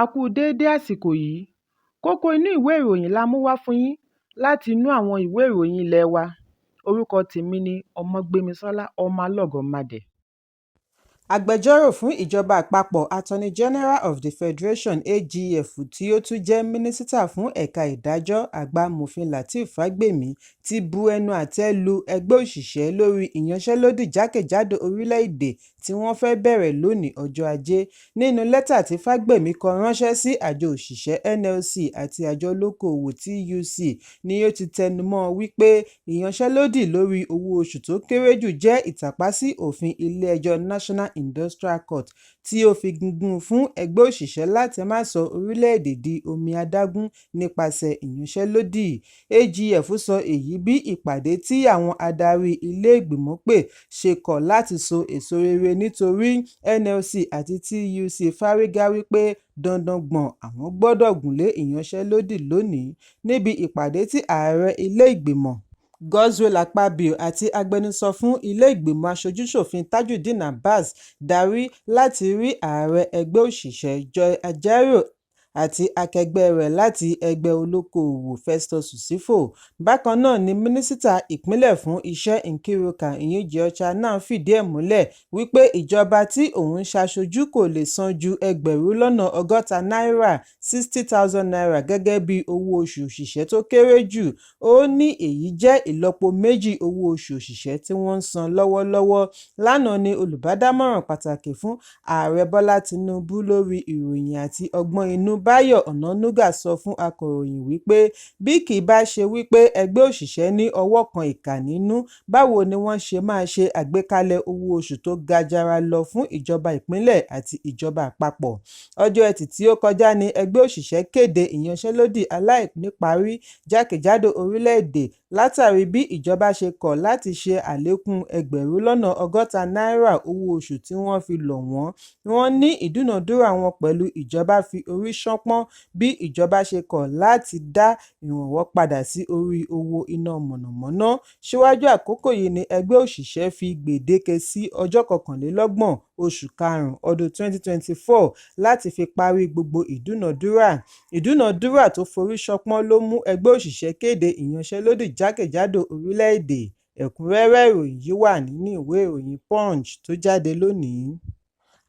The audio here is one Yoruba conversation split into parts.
A kú déédé àsìkò yìí. Kókó inú ìwé ìròyìn la mú wá fún yín láti inú àwọn ìwé ìròyìn ilẹ̀ wa. Orúkọ tèmi ni Ọmọgbémisọ́lá ọmọ Alọ́gọ̀madẹ̀. Agbẹjọ́rò fún ìjọba àpapọ̀ Attorney General of the Federation AGF tí ó tún jẹ́ mínísítà fún ẹ̀ka ìdájọ́ àgbà Mofin Lateef Fagbemi ti bu ẹnu àtẹ́ lu ẹgbẹ́ òṣìṣẹ́ lórí ìyanṣẹ́lódì jákèjádò orílẹ̀-èdè tí wọ́n fẹ́ bẹ̀rẹ̀ lónìí ọjọ́ Ajé. Nínú lẹ́tà tí Fagbemi kọ ránṣẹ́ sí àjọ òṣìṣẹ́ NLC àti àjọ olókoòwò TUC ni ó ti tẹnumọ́ wípé ìyanṣẹ́lódì lórí owó oṣù tó kéré jù jẹ́ ìtàpá sí òfin ilé-ẹjọ́ National Industrial Court tí ó fi gígùn fún ẹgbẹ́ òṣìṣẹ́ láti má sọ orílẹ̀-èdè di omi adágún nípasẹ̀ ìyanṣẹ́lódì. AGF sọ èyí bí ìpàdé tí àwọn adarí ilé-ìgbìmọ̀ pè ṣe kọ̀ láti so èso rere nítorí NLC àti TUC fárígá wípé dandan gbọ̀n àwọn gbọ́dọ̀ gùnlé ìyanṣẹ́lódì lónìí. Níbi ìpàdé tí ààrẹ ilé-ìgbìmọ̀ Godswill Akpabio àti agbẹnusọ fún ilé-ìgbìmọ̀ aṣojú-ṣòfin Tajudeen Abbas darí láti rí ààrẹ ẹgbẹ́ òṣìṣẹ́ Joy Ajaero àti akẹgbẹ́ rẹ̀ láti ẹgbẹ́ olókoòwò Festus Osifo. Bákan náà ni mínísítà ìpínlẹ̀ fún iṣẹ́ Nkiruka Ihejiọcha náà fìdí ẹ̀ múlẹ̀ wípé ìjọba tí òun ń ṣaṣojú kò lè san ju náírà 60,000 gẹ́gẹ́ bí owó oṣù òṣìṣẹ́ tó kéré jù. Ó ní èyí jẹ́ ìlọ́po méjì owó oṣù òṣìṣẹ́ tí wọ́n ń san lọ́wọ́lọ́wọ́. Lánàá ni olùbádámọ̀ràn pàtàkì fún ààrẹ Bọ́lá Tinubu lórí ìròyìn àti ọgbọ́n inú Báyọ̀ Ọ̀nànúgà sọ fún akọ̀ròyìn wípé bí kì í bá ṣe wípé ẹgbẹ́ òṣìṣẹ́ ní ọwọ́ kan ìkà nínú, báwo ni wọ́n ṣe máa ṣe àgbékalẹ̀ owó oṣù tó ga jara lọ fún ìjọba ìpínlẹ̀ àti ìjọba àpapọ̀. Ọjọ́ Ẹtì tí ó kọjá ni ẹgbẹ́ òṣìṣẹ́ kéde ìyanṣẹ́lódì aláìníparí jákèjádò orílẹ̀-èdè látàrí bí ìjọba ṣe kọ̀ láti ṣe àlékún náírà owó oṣù tí wọ́n fi lọ̀ wọ́n. Wọ́n ní ìdúnàdúrà wọn pẹ̀lú ìjọba fi orí ṣánpọ́n bí ìjọba ṣe kọ̀ láti dá ìrànwọ́ padà sí orí owó iná mọ̀nàmọ́ná. Síwájú àkókò yìí ni ẹgbẹ́ òṣìṣẹ́ fi gbèdéke sí ọjọ́ 21 oṣù karùn-ún ọdún 2024 láti fi parí gbogbo ìdúnàdúrà. Ìdúnàdúrà tó forí ṣánpọ́n ló mú ẹgbẹ́ òṣìṣẹ́ kéde ìyanṣẹ́lódì jákèjádò orílẹ̀-èdè. Ẹ̀kúnrẹ́rẹ́ ìròyìn yìí wà nínú ìwé ìròyìn Punch tó jáde lónìí.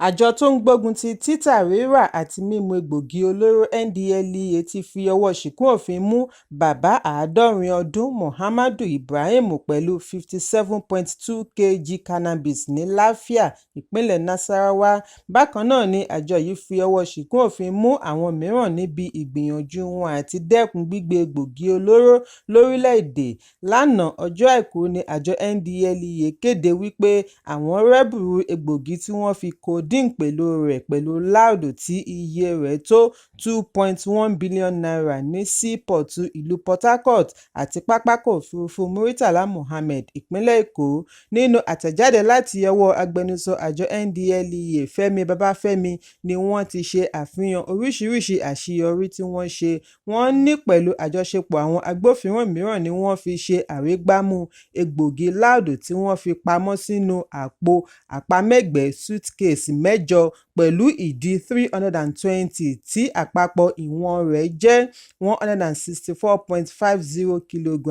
Àjọ tó ń gbógun ti títà, rírà àti mímu egbògi olóró NDLEA ti fi ọwọ́ ṣìkún òfin mú bàbá 70 ọdún Muhammadu Ibrahim pẹ̀lú 57.2 kg cannabis ní Lafia, ìpínlẹ̀ Nasarawa. Bákan náà ni àjọ yìí fi ọwọ́ ṣìkún òfin mú àwọn mìíràn níbi ìgbìyànjú wọn àti dẹ́kun gbígbé egbògi olóró lórílẹ̀-èdè. Lánàá ọjọ́ Àìkú ni àjọ NDLEA kéde wípé àwọn rẹ́bùrú egbògi tí wọ́n fi codeine pẹ̀lú rẹ̀ pẹ̀lú láòdù tí iye rẹ̀ tó 2.1 billion naira ní sípọ̀tù ìlú Port Harcourt àti pápákọ̀ òfurufú Muritala Muhammed, ìpínlẹ̀ Èkó. Nínú àtẹ̀jáde láti ọwọ́ agbẹnusọ àjọ NDLEA Fẹ́mi Babáfẹ́mi ni wọ́n ti ṣe àfihàn oríṣiríṣi àṣeyọrí tí wọ́n ṣe. Wọ́n ní pẹ̀lú àjọṣepọ̀ àwọn agbófinró mìíràn ni wọ́n fi ṣe àrígbámú egbògi láòdù tí wọ́n fi pamọ́ sínú àpò àpamẹ́gbẹ̀ẹ́ suitcase 8 pẹ̀lú ìdí 320 tí àpapọ̀ ìwọ̀n rẹ̀ jẹ́ 164.50 kg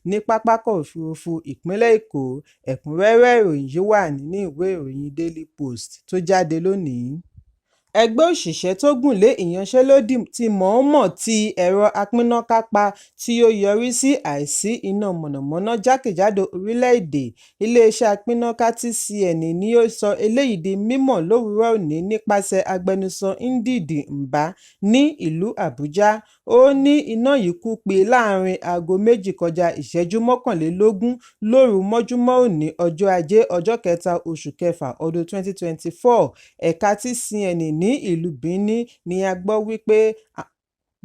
ní pápákọ̀ òfurufú ìpínlẹ̀ Èkó. Ẹ̀kúnrẹ́rẹ́ ìròyìn yìí wà nínú ìwé ìròyìn Daily Post tó jáde lónìí. Ẹgbẹ́ òṣìṣẹ́ tó gùnlé ìyanṣẹ́lódì ti mọ̀ọ́mọ̀ ti ẹ̀rọ apínnáká pa tí ó yọrí sí àìsí iná mọ̀nàmọ́ná jákèjádò orílẹ̀-èdè. Iléeṣẹ́ apínnáká TCN ni ó sọ eléyìí di mímọ̀ lówùúrọ̀ òní nípasẹ̀ agbẹnusọ Ndidi Mba ní ìlú Àbújá. Ó ní iná yìí kú pi láàrin aago 2:21 lóru mọ́júmọ́ òní ọjọ́ Ajé ọjọ́ 3 oṣù kẹfà ọdún 2024. Ẹ̀ka TCN ní ìlú Benin ni a gbọ́ wípé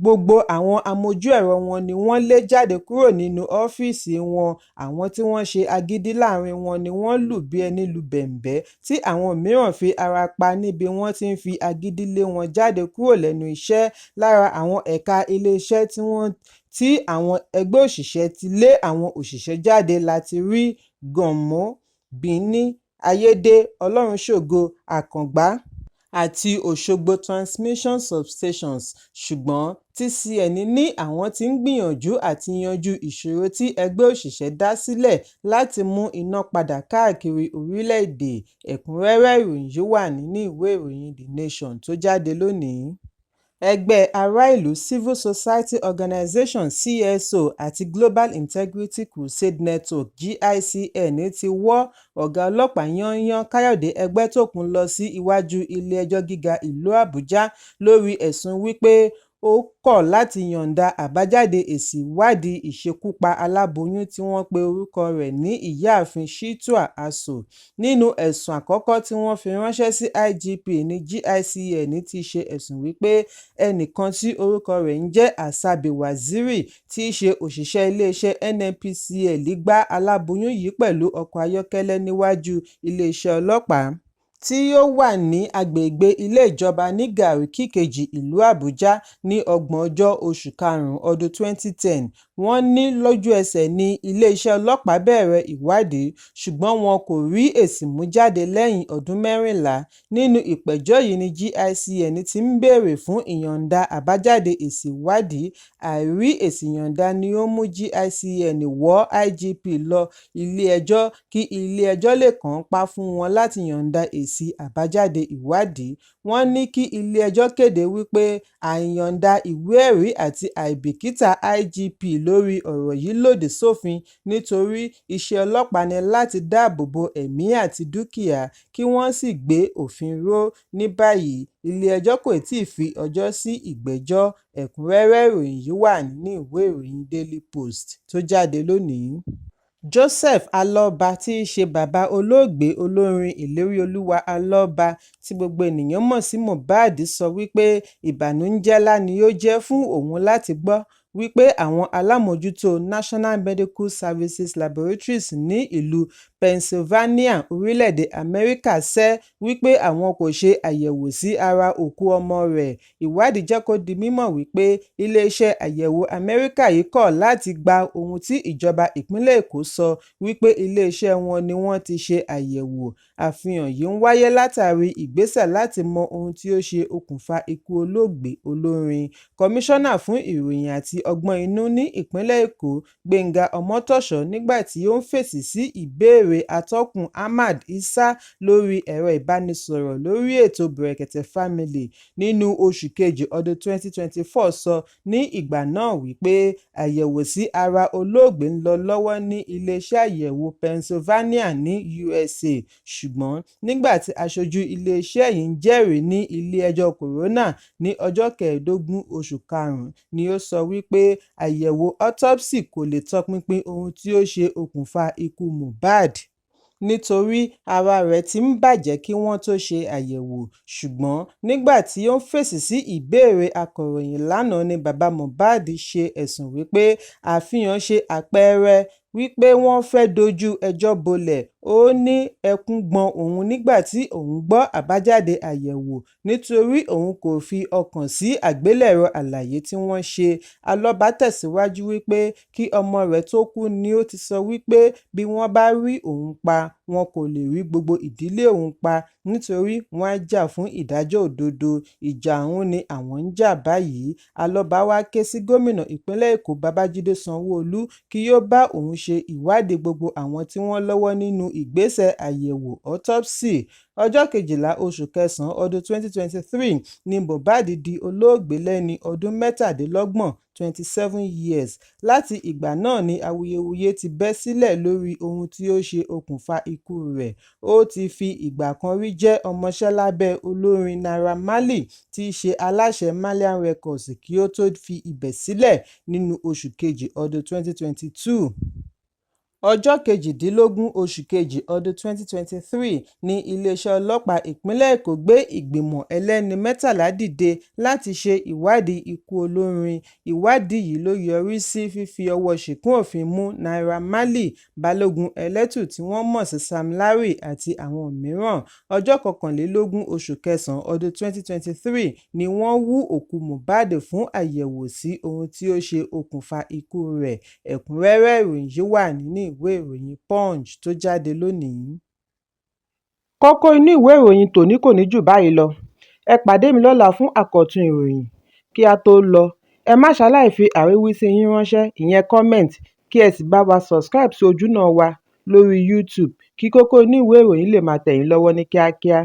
gbogbo àwọn amójú ẹ̀rọ wọn ni wọ́n lé jáde kúrò nínú ọ́fíìsì wọn. Àwọn tí wọ́n ṣe agídí láàrin wọn ni wọ́n lù bí ẹni lu bẹ̀m̀bẹ́ tí àwọn mìíràn fi ara pa níbi wọ́n ti ń fi agídí lé wọn jáde kúrò lẹ́nu iṣẹ́. Lára àwọn ẹ̀ka iléeṣẹ́ tí àwọn ẹgbẹ́ òṣìṣẹ́ ti lé àwọn òṣìṣẹ́ jáde láti rí Gànmọ́, Bìní, Ayédè, Ọlọ́runṣògo, Àkàngbá, àti Òṣogbo Transmission Substations, ṣùgbọ́n TCN ní àwọn tí ń gbìyànjú àti yanjú ìṣòro tí ẹgbẹ́ òṣìṣẹ́ dá sílẹ̀ láti mú iná padà káàkiri orílẹ̀-èdè. Ẹ̀kúnrẹ́rẹ́ ìròyìn yìí wà nínú ìwé ìròyìn The Nation tó jáde lónìí. Ẹgbẹ́ ará ìlú Civil Society Organisation CSO àti Global Integrity Crusade Network GICN ti wọ́ ọ̀gá ọlọ́pàá yányán Káyọ̀dé Ẹgbẹ́tókun lọ sí iwájú ilé-ẹjọ́ gíga ìlú Àbújá lórí ẹ̀sùn wípé ó kọ̀ láti yọ̀ǹda àbájáde èsì ìwádìí ìṣekúpa aláboyún tí wọ́n pe orúkọ rẹ̀ ní Ìyáàfin Shitua Aso. Nínú ẹ̀sùn àkọ́kọ́ tí wọ́n fi ránṣẹ́ sí IGP ní GICN ti ṣe ẹ̀sùn wípé ẹnìkan tí orúkọ rẹ̀ ń jẹ́ Asabe Waziri tí í ṣe òṣìṣẹ́ iléeṣẹ́ NNPCL gbá aláboyún yìí pẹ̀lú ọkọ̀ ayọ́kẹ́lẹ́ níwájú iléeṣẹ́ ọlọ́pàá tí ó wà ní agbègbè ilé ìjọba ní Garki Kejì ìlú Àbújá ní 30 oṣù karùn-ún ọdún 2010. Wọ́n ní lójú ẹsẹ̀ ní iléeṣẹ́ ọlọ́pàá bẹ̀rẹ̀ ìwádìí, ṣùgbọ́n wọn kò rí èsì mú jáde lẹ́yìn ọdún 14. Nínú ìpẹ̀jọ́ yìí ni GICN ti ń béèrè fún ìyọ̀ǹda àbájáde èsì ìwádìí. Àìrí èsì ìyọ̀ǹda ni ó mú GICN wọ́ IGP lọ ilé-ẹjọ́ kí ilé-ẹjọ́ lè kàn án pa fún wọn láti yọ̀ǹda èsì àbájáde ìwádìí. Wọ́n ní kí ilé-ẹjọ́ kéde wípé àìyọ̀ǹda ìwé-ẹ̀rí àti àìbìkítà IGP lórí ọ̀rọ̀ yìí lòdì sófin nítorí iṣẹ́ ọlọ́pàá ní láti dáàbò bo ẹ̀mí àti dúkìá kí wọ́n sì gbé òfin ró. Ní báyìí, ilé-ẹjọ́ kò tíì fi ọjọ́ sí ìgbẹ́jọ́. Ẹ̀kúnrẹ́rẹ́ ìròyìn yìí wà nínú ìwé ìròyìn Daily Post tó jáde lónìí. Joseph Aloba tí í ṣe bàbá olóògbé olórin Ìléríolúwa Aloba tí gbogbo ènìyàn mọ̀ sí Mohbad sọ wípé ìbànújẹ́ ńlá ni ó jẹ́ fún òun láti gbọ́ wípé àwọn alámòjútó National Medical Services Laboratories ní ìlú Pennsylvania, orílẹ̀-èdè Amẹ́ríkà ṣẹ́ wípé àwọn kò ṣe àyẹ̀wò sí ara òkú ọmọ rẹ̀. Ìwádìí jẹ́ kó di mímọ̀ wípé ilé-iṣẹ́ àyẹ̀wò Amẹ́ríkà yìí kọ̀ láti gba ohun tí ìjọba ìpínlẹ̀ Èkó sọ wípé ilé-iṣẹ́ wọn ni wọ́n ti ṣe àyẹ̀wò. Àfihàn yìí ń wáyé látàrí ìgbésẹ̀ láti mọ ohun tí ó ṣe okùnfà ikú olóògbé olórin. Kọmíṣánná fún ìròyìn àti ọgbọ́n inú ní ìpínlẹ̀ Èkó, Gbénga Ọmọ́tòṣọ́, nígbà tí ó ń fèsì sí ìbéèrè atọ́kùn Ahmad Issa lórí ẹ̀rọ ìbánisọ̀rọ̀ lórí ètò Brekete Family nínú oṣù kejì ọdún 2024 sọ ní ìgbà náà wípé àyẹ̀wò sí ara olóògbé ń lọ lọ́wọ́ ní iléeṣẹ́ àyẹ̀wò Pennsylvania ní USA, ṣùgbọ́n nígbà tí aṣojú iléeṣẹ́ yìí ń jẹ́rìí ní ilé-ẹjọ́ Coroner ní ọjọ́ 15 oṣù karùn-ún ni ó sọ wípé àyẹ̀wò autopsy kò lè tọpinpin ohun tí ó ṣe okùnfà ikú Mohbad nítorí ara rẹ̀ ti ń bàjẹ́ kí wọ́n tó ṣe àyẹ̀wò. Ṣùgbọ́n nígbà tí ó ń fèsì sí ìbéèrè akọ̀ròyìn lánàá ni bàbá Mohbad ṣe ẹ̀sùn wípé àfihàn ṣe àpẹẹrẹ wípé wọ́n fẹ́ dojú ẹjọ́ bolẹ̀. Ó ní ẹkún gbọn òun nígbà tí òun gbọ́ àbájáde àyẹ̀wò nítorí òun kò fi ọkàn sí àgbélẹ̀rọ àlàyé tí wọ́n ṣe. Aloba tẹ̀síwájú wípé kí ọmọ rẹ̀ tó kú ni ó ti sọ wípé bí wọ́n bá rí òun pa, wọn kò lè rí gbogbo ìdílé òun pa nítorí wọ́n á jà fún ìdájọ́ òdodo. Ìjà òun ni àwọn ń jà báyìí. Aloba wá ké sí gómìnà ìpínlẹ̀ Èkó Babájídé Sanwó-Olú kí yóò bá òun ṣe ìwádìí gbogbo àwọn tí wọ́n lọ́wọ́ nínú ìgbésẹ̀ àyẹ̀wò autopsy. Ọjọ́ 12 oṣù kẹsàn-án ọdún 2023 ni Mohbad di olóògbé lẹ́ni ọdún 27, 27 years. Láti ìgbà náà ni awuyewuye ti bẹ́ sílẹ̀ lórí ohun tí ó ṣe okùnfà ikú rẹ̀. Ó ti fi ìgbà kan rí jẹ́ ọmọṣẹ́ lábẹ́ olórin Naira Marley tí í ṣe aláṣẹ Marlian Records kí ó tó fi ibẹ̀ sílẹ̀ nínú oṣù kejì ọdún 2022. Ọjọ́ 18 oṣù kejì ọdún 2023 ni iléeṣẹ́ ọlọ́pàá ìpínlẹ̀ Èkó gbé ìgbìmọ̀ ẹlẹ́ni 13 dìde láti ṣe ìwádìí ikú olórin. Ìwádìí yìí ló yọrí sí fífi ọwọ́ ṣìkún òfin mú Naira Marley, Balógun Ẹlẹ́tù tí wọ́n mọ̀ sí Sam Larry àti àwọn mìíràn. Ọjọ́ 21 oṣù kẹsàn-án ọdún 2023 ni wọ́n hú òkú Mohbad fún àyẹ̀wò sí ohun tí ó ṣe okùnfà ikú rẹ̀. Ẹ̀kúnrẹ́rẹ́ ìròyìn yìí wà nínú ìwé ìròyìn Punch tó jáde lónìí. Kókó inú ìwé ìròyìn tòní kò ní jù báyìí lọ. Ẹ pàdé mi lọ́la fún àkọ́tun ìròyìn. Kí a tó lọ, ẹ má ṣaláì fi àríwísí yín ránṣẹ́, ìyẹn comment, kí ẹ sì bá wa subscribe sí ojúnà wa lórí YouTube kí kókó inú ìwé ìròyìn lè máa tẹ̀ yín lọ́wọ́ ní kíákíá.